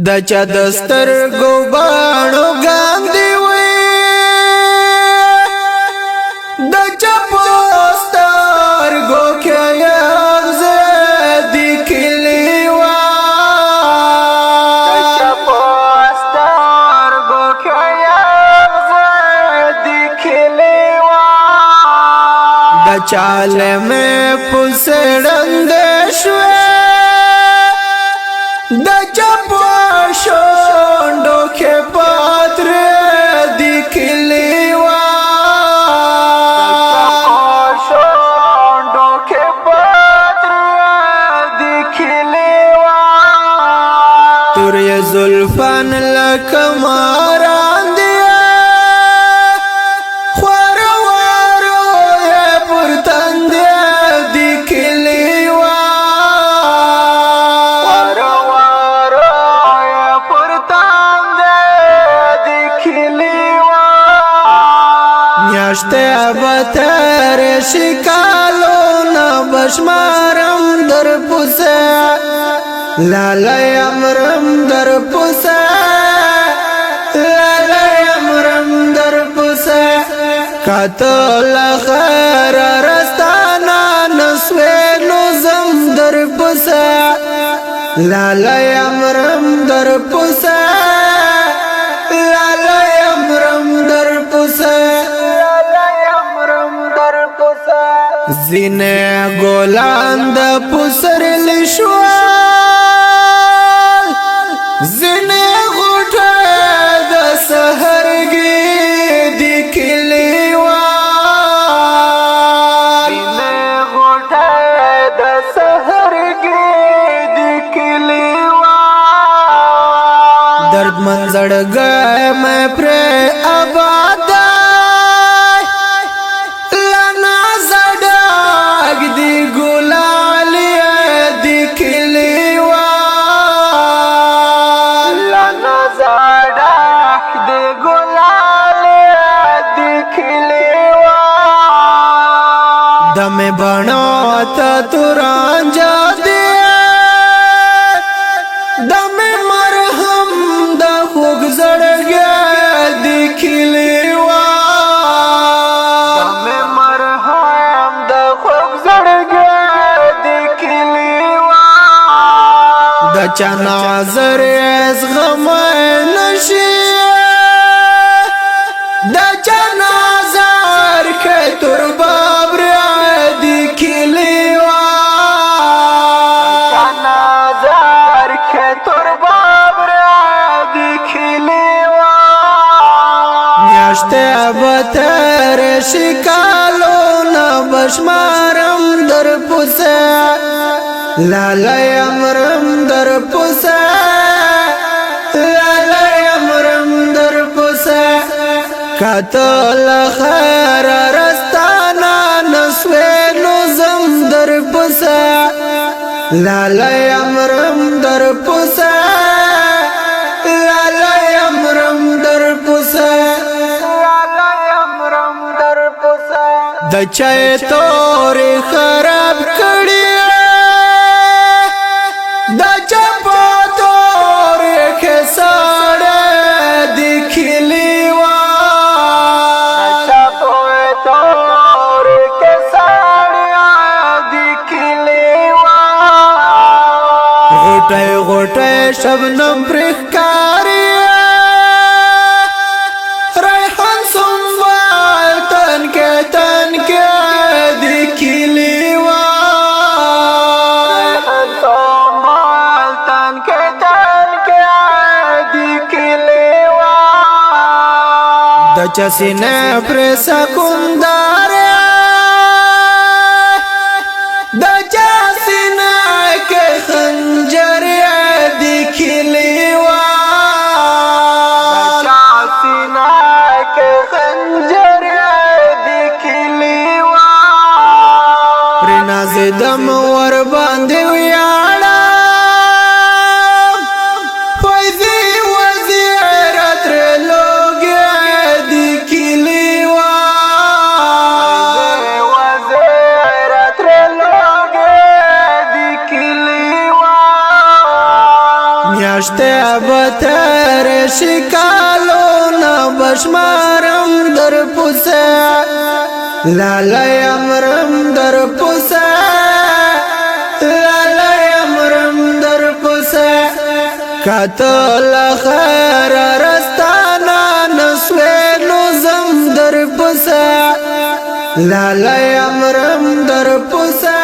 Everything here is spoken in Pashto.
د چا دستر ګوبانو ګاندې وي د چا پوستر ګو کې زدي کلی وا د چا پوستر ګو کې زدي کلی وا د چا لمه پسړند شوه د چا شوندو کې پاتر دی کلی وا شوندو کې پاتر دی کلی وا تور زلفان لکماران دی خوار وارو پر تند دی کلی وا میاشته ابتر شکالو نبشمارم در پوسه لالی امرم در پوسه لالی امرم در پوسه کاتل خیر رستانا نسوی نوزم در پوسه لالی امرم در پوسه لالی امرم در پوسه زینه ګلان د پسر لشوال زینه غټه د سحرګي د کلیوال زینه غټه د سحرګي د کلیوال درد منځړګه مې پر آباد دم بناتا ترانجا دیا دم مرهم دا خوگ زڑگیا دی کلیوا دم مرهم دا خوگ زڑگیا دی کلیوا دا چا نظر از غم نشی دا چا نظر که تربا میاشته ابتر شکالو نبشمارم در پوسه لالی امرم در پوسه لالی امرم در پوسه کاتل خیر رستانا نسوی نوزم در پوسه لالی امرم در پوسه لالی امرم در پوسه د چای تور خراب کړي د چا په تور کې ساړه د کلیوا د چا په تور کې ساړه د کلیوا غټه غټه شبنم پرخکاری د چا سینه پر سکندار د چا سینه کې خنجر د کلیوا د چا سینه کې خنجر د کلیوا پر نازدم ور باندې ویاړه میاشته بتر شکالو نبشمارم در پوسه لالی امرم در پوسه لالی امرم در پوسه کتل خیر رستانا نسوی نوزم در پوسه لالی امرم در پوسه